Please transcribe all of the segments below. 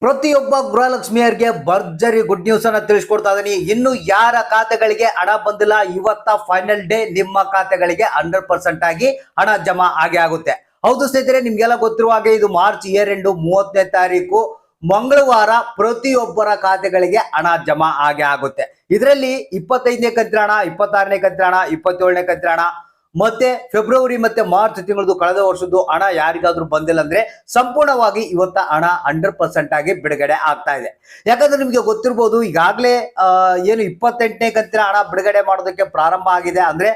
ಪ್ರತಿಯೊಬ್ಬ ಗೃಹಲಕ್ಷ್ಮಿಯರಿಗೆ ಭರ್ಜರಿ good news ಅನ್ನ ತಿಳಿಸ್ಕೊಡ್ತಾ ಇದೀನಿ. ಇನ್ನು ಯಾರ ಖಾತೆಗಳಿಗೆ ಹಣ ಬಂದಿಲ್ಲ, ಇವತ್ತ ಫೈನಲ್ ಡೇ ನಿಮ್ಮ ಖಾತೆಗಳಿಗೆ 100% ಆಗಿ ಹಣ ಜಮಾ ಆಗೇ ಆಗುತ್ತೆ. ಹೌದು ಸ್ನೇಹಿತರೆ, ನಿಮ್ಗೆಲ್ಲ ಗೊತ್ತಿರುವ ಹಾಗೆ ಇದು ಮಾರ್ಚ್ ಇಯರ್ ಎಂಡ್ 30ನೇ ತಾರೀಕು ಮಂಗಳವಾರ ಪ್ರತಿಯೊಬ್ಬರ ಖಾತೆಗಳಿಗೆ ಹಣ ಜಮಾ ಆಗೇ ಆಗುತ್ತೆ. ಇದರಲ್ಲಿ 25ನೇ ಕಂತಿನ ಹಣ, 26ನೇ ಕಂತಿನ ಹಣ, 27ನೇ ಕಂತಿನ ಹಣ ಮತ್ತೆ ಫೆಬ್ರವರಿ ಮತ್ತೆ ಮಾರ್ಚ್ ತಿಂಗಳದು ಕಳೆದ ವರ್ಷದ್ದು ಹಣ ಯಾರಿಗಾದ್ರೂ ಬಂದಿಲ್ಲ ಅಂದ್ರೆ ಸಂಪೂರ್ಣವಾಗಿ ಇವತ್ತ ಹಣ 100% ಆಗಿ ಬಿಡುಗಡೆ ಆಗ್ತಾ ಇದೆ. ಯಾಕಂದ್ರೆ ನಿಮ್ಗೆ ಗೊತ್ತಿರಬಹುದು, ಈಗಾಗಲೇ ಏನು 28ನೇ ಕಂತಿನ ಹಣ ಬಿಡುಗಡೆ ಮಾಡೋದಕ್ಕೆ ಪ್ರಾರಂಭ ಆಗಿದೆ. ಅಂದ್ರೆ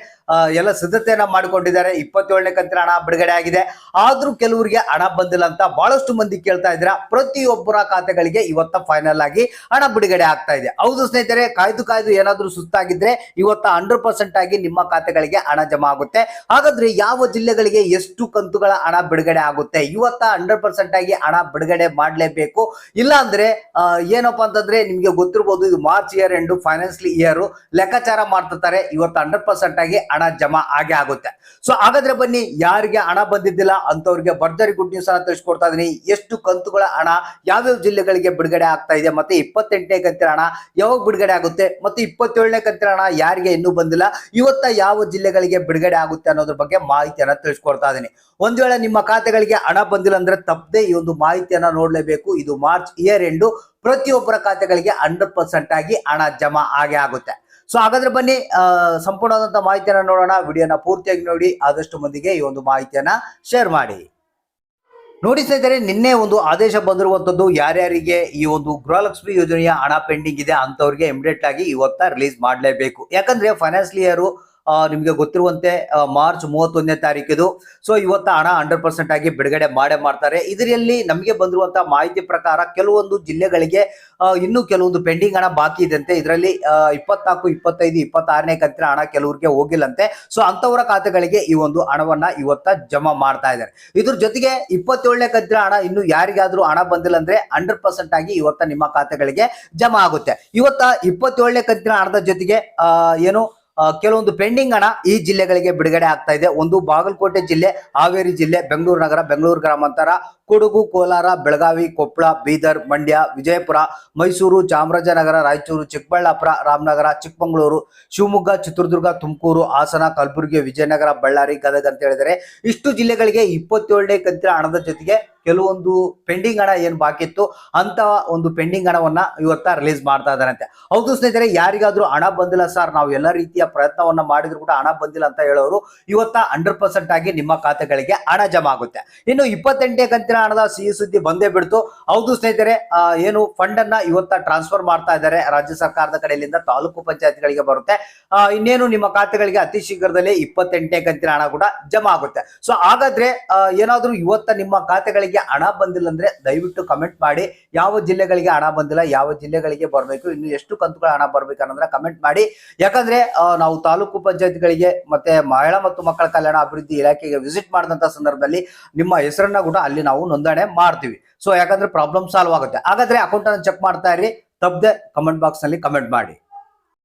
ಎಲ್ಲ ಸಿದ್ಧತೆಯನ್ನ ಮಾಡಿಕೊಂಡಿದ್ದಾರೆ. 27ನೇ ಕಂತಿನ ಹಣ ಬಿಡುಗಡೆ ಆಗಿದೆ. ಆದ್ರೂ ಕೆಲವರಿಗೆ ಹಣ ಬಂದಿಲ್ಲ ಅಂತ ಬಹಳಷ್ಟು ಮಂದಿ ಕೇಳ್ತಾ ಇದ್ದೀರಾ. ಪ್ರತಿಯೊಬ್ಬರ ಖಾತೆಗಳಿಗೆ ಇವತ್ತ ಫೈನಲ್ ಆಗಿ ಹಣ ಬಿಡುಗಡೆ ಆಗ್ತಾ ಇದೆ. ಹೌದು ಸ್ನೇಹಿತರೆ, ಕಾಯ್ದು ಏನಾದ್ರೂ ಸುಸ್ತಾಗಿದ್ರೆ ಇವತ್ತ 100% ಆಗಿ ನಿಮ್ಮ ಖಾತೆಗಳಿಗೆ ಹಣ ಜಮಾ ಆಗುತ್ತೆ. ಹಾಗಾದ್ರೆ ಯಾವ ಜಿಲ್ಲೆಗಳಿಗೆ ಎಷ್ಟು ಕಂತುಗಳ ಹಣ ಬಿಡುಗಡೆ ಆಗುತ್ತೆ? ಇವತ್ತ 100% ಆಗಿ ಹಣ ಬಿಡುಗಡೆ ಮಾಡಲೇಬೇಕು. ಇಲ್ಲ ಅಂದ್ರೆ ಏನಪ್ಪಾ ಅಂತಂದ್ರೆ ನಿಮ್ಗೆ ಗೊತ್ತಿರಬಹುದು, ಇದು March year end financial year ಲೆಕ್ಕಾಚಾರ ಮಾಡ್ತಿರ್ತಾರೆ. ಇವತ್ತು 100% ಆಗಿ ಹಣ ಜಮಾ ಆಗೇ ಆಗುತ್ತೆ. ಸೊ ಹಾಗಾದ್ರೆ ಬನ್ನಿ, ಯಾರಿಗೆ ಹಣ ಬಂದಿದ್ದಿಲ್ಲ ಅಂತವ್ರಿಗೆ ಭರ್ಜರಿ ಗುಡ್ ನ್ಯೂಸ್ ಅನ್ನ ತಿಳಿಸ್ಕೊಡ್ತಾ ಇದೀನಿ. ಎಷ್ಟು ಕಂತುಗಳ ಹಣ ಯಾವ್ಯಾವ ಜಿಲ್ಲೆಗಳಿಗೆ ಬಿಡುಗಡೆ ಆಗ್ತಾ ಇದೆ, ಮತ್ತೆ 28ನೇ ಕಂತಿನ ಹಣ ಯಾವಾಗ ಬಿಡುಗಡೆ ಆಗುತ್ತೆ, ಮತ್ತೆ 27ನೇ ಕಂತಿನ ಹಣ ಯಾರಿಗೆ ಇನ್ನೂ ಬಂದಿಲ್ಲ, ಇವತ್ತ ಯಾವ ಜಿಲ್ಲೆಗಳಿಗೆ ಬಿಡುಗಡೆ ಆಗುತ್ತೆ ಅನ್ನೋದ್ರ ಬಗ್ಗೆ ಮಾಹಿತಿಯನ್ನ ತಿಳಿಸ್ಕೊಡ್ತಾ ಇದೀನಿ. ಒಂದ್ ವೇಳೆ ನಿಮ್ಮ ಖಾತೆಗಳಿಗೆ ಹಣ ಬಂದಿಲ್ಲ ಅಂದ್ರೆ ತಪ್ಪದೆ ಈ ಒಂದು ಮಾಹಿತಿಯನ್ನ ನೋಡ್ಲೇಬೇಕು. ಇದು ಮಾರ್ಚ್ ಇಯರ್ ಎಂಡ್ ಪ್ರತಿಯೊಬ್ಬರ ಖಾತೆಗಳಿಗೆ 100% ಆಗಿ ಹಣ ಜಮಾ ಆಗೇ ಆಗುತ್ತೆ. ಸೊ ಹಾಗಾದ್ರೆ ಬನ್ನಿ, ಸಂಪೂರ್ಣವಾದಂತಹ ಮಾಹಿತಿಯನ್ನ ನೋಡೋಣ. ವಿಡಿಯೋನ ಪೂರ್ತಿಯಾಗಿ ನೋಡಿ, ಆದಷ್ಟು ಮಂದಿಗೆ ಈ ಒಂದು ಮಾಹಿತಿಯನ್ನ ಶೇರ್ ಮಾಡಿ. ನೋಡಿ ಸ್ನೇಹಿತರೆ, ನಿನ್ನೆ ಒಂದು ಆದೇಶ ಬಂದಿರುವಂತದ್ದು, ಯಾರ್ಯಾರಿಗೆ ಈ ಒಂದು ಗೃಹಲಕ್ಷ್ಮಿ ಯೋಜನೆಯ ಹಣ ಪೆಂಡಿಂಗ್ ಇದೆ ಅಂತವ್ರಿಗೆ ಇಮಿಡಿಯೇಟ್ ಆಗಿ ಇವತ್ತ ರಿಲೀಸ್ ಮಾಡಲೇಬೇಕು. ಯಾಕಂದ್ರೆ ಫೈನಾನ್ಷಿಯಲ್ ಇಯರ್ ನಿಮ್ಗೆ ಗೊತ್ತಿರುವಂತೆ ಮಾರ್ಚ್ 31ನೇ ತಾರೀಕಿದು. ಸೊ ಇವತ್ತ ಹಣ 100% ಆಗಿ ಬಿಡುಗಡೆ ಮಾಡ್ತಾರೆ. ಇದರಲ್ಲಿ ನಮಗೆ ಬಂದಿರುವಂತಹ ಮಾಹಿತಿ ಪ್ರಕಾರ ಕೆಲವೊಂದು ಜಿಲ್ಲೆಗಳಿಗೆ ಇನ್ನು ಕೆಲವೊಂದು ಪೆಂಡಿಂಗ್ ಹಣ ಬಾಕಿ ಇದೆಂತೆ. ಇದರಲ್ಲಿ 24, 25, 26ನೇ ಕಂತಿನ ಹಣ ಕೆಲವರಿಗೆ ಹೋಗಿಲ್ಲಂತೆ. ಸೊ ಅಂತವರ ಖಾತೆಗಳಿಗೆ ಈ ಒಂದು ಹಣವನ್ನ ಇವತ್ತ ಜಮಾ ಮಾಡ್ತಾ ಇದ್ದಾರೆ. ಇದ್ರ ಜೊತೆಗೆ 27ನೇ ಕಂತಿನ ಹಣ ಇನ್ನು ಯಾರಿಗಾದ್ರೂ ಹಣ ಬಂದಿಲ್ಲ ಅಂದ್ರೆ 100% ಆಗಿ ಇವತ್ತ ನಿಮ್ಮ ಖಾತೆಗಳಿಗೆ ಜಮಾ ಆಗುತ್ತೆ. ಇವತ್ತ 27ನೇ ಕಂತಿನ ಹಣದ ಜೊತೆಗೆ ಏನು ಕೆಲವೊಂದು ಪೆಂಡಿಂಗ್ ಹಣ ಈ ಜಿಲ್ಲೆಗಳಿಗೆ ಬಿಡುಗಡೆ ಆಗ್ತಾ ಇದೆ. ಒಂದು ಬಾಗಲಕೋಟೆ ಜಿಲ್ಲೆ, ಹಾವೇರಿ ಜಿಲ್ಲೆ, ಬೆಂಗಳೂರು ನಗರ, ಬೆಂಗಳೂರು ಗ್ರಾಮಾಂತರ, ಕೊಡಗು, ಕೋಲಾರ, ಬೆಳಗಾವಿ, ಕೊಪ್ಪಳ, ಬೀದರ್, ಮಂಡ್ಯ, ವಿಜಯಪುರ, ಮೈಸೂರು, ಚಾಮರಾಜನಗರ, ರಾಯಚೂರು, ಚಿಕ್ಕಬಳ್ಳಾಪುರ, ರಾಮನಗರ, ಚಿಕ್ಕಮಗಳೂರು, ಶಿವಮೊಗ್ಗ, ಚಿತ್ರದುರ್ಗ, ತುಮಕೂರು, ಹಾಸನ, ಕಲಬುರಗಿ, ವಿಜಯನಗರ, ಬಳ್ಳಾರಿ, ಗದಗ ಅಂತ ಹೇಳಿದರೆ ಇಷ್ಟು ಜಿಲ್ಲೆಗಳಿಗೆ 27ನೇ ಕಂತಿನ ಹಣದ ಜೊತೆಗೆ ಕೆಲವೊಂದು ಪೆಂಡಿಂಗ್ ಹಣ ಏನ್ ಬಾಕಿ ಇತ್ತು ಅಂತ ಒಂದು ಪೆಂಡಿಂಗ್ ಹಣವನ್ನ ಇವತ್ತ ರಿಲೀಸ್ ಮಾಡ್ತಾ ಇದ್ದಾರಂತೆ. ಹೌದು ಸ್ನೇಹಿತರೆ, ಯಾರಿಗಾದ್ರೂ ಹಣ ಬಂದಿಲ್ಲ ಸರ್, ನಾವು ಎಲ್ಲ ರೀತಿಯ ಪ್ರಯತ್ನವನ್ನ ಮಾಡಿದ್ರು ಕೂಡ ಹಣ ಬಂದಿಲ್ಲ ಅಂತ ಹೇಳೋರು ಇವತ್ತ 100% ಆಗಿ ನಿಮ್ಮ ಖಾತೆಗಳಿಗೆ ಹಣ ಜಮಾ ಆಗುತ್ತೆ. ಇನ್ನು 28ನೇ ಕಂತಿನ ಹಣದ ಸಿಹಿ ಸುದ್ದಿ ಬಂದೇ ಬಿಡ್ತು. ಹೌದು ಸ್ನೇಹಿತರೆ, ಏನು ಫಂಡ್ ಅನ್ನ ಇವತ್ತ ಟ್ರಾನ್ಸ್ಫರ್ ಮಾಡ್ತಾ ಇದ್ದಾರೆ ರಾಜ್ಯ ಸರ್ಕಾರದ ಕಡೆಯಿಂದ ತಾಲೂಕು ಪಂಚಾಯತ್ಗಳಿಗೆ ಬರುತ್ತೆ. ಇನ್ನೇನು ನಿಮ್ಮ ಖಾತೆಗಳಿಗೆ ಅತಿ ಶೀಘ್ರದಲ್ಲೇ 28ನೇ ಕಂತಿನ ಹಣ ಕೂಡ ಜಮಾ ಆಗುತ್ತೆ. ಸೊ ಹಾಗಾದ್ರೆ ಏನಾದ್ರೂ ಇವತ್ತ ನಿಮ್ಮ ಖಾತೆಗಳಿಗೆ ಹಣ ಬಂದಿಲ್ಲ ಅಂದ್ರೆ ದಯವಿಟ್ಟು ಕಮೆಂಟ್ ಮಾಡಿ. ಯಾವ ಜಿಲ್ಲೆಗಳಿಗೆ ಹಣ ಬಂದಿಲ್ಲ, ಯಾವ ಜಿಲ್ಲೆಗಳಿಗೆ ಬರಬೇಕು, ಇನ್ನು ಎಷ್ಟು ಕಂತುಗಳ ಹಣ ಬರ್ಬೇಕು ಅನ್ನೋದನ್ನ ಕಮೆಂಟ್ ಮಾಡಿ. ಯಾಕಂದ್ರೆ ನಾವು ತಾಲೂಕು ಪಂಚಾಯತ್ಗಳಿಗೆ ಮತ್ತೆ ಮಹಿಳಾ ಮತ್ತು ಮಕ್ಕಳ ಕಲ್ಯಾಣ ಅಭಿವೃದ್ಧಿ ಇಲಾಖೆಗೆ ವಿಸಿಟ್ ಮಾಡಿದಂತ ಸಂದರ್ಭದಲ್ಲಿ ನಿಮ್ಮ ಹೆಸರನ್ನ ಕೂಡ ಅಲ್ಲಿ ನಾವು ನೋಂದಣಿ ಮಾಡ್ತೀವಿ. ಸೊ ಯಾಕಂದ್ರೆ ಪ್ರಾಬ್ಲಮ್ ಸಾಲ್ವ್ ಆಗುತ್ತೆ. ಹಾಗಾದ್ರೆ ಅಕೌಂಟ್ ಅನ್ನು ಚೆಕ್ ಮಾಡ್ತಾ ಇರಿ, ತಪ್ಪದೆ ಕಮೆಂಟ್ ಬಾಕ್ಸ್ ನಲ್ಲಿ ಕಮೆಂಟ್ ಮಾಡಿ.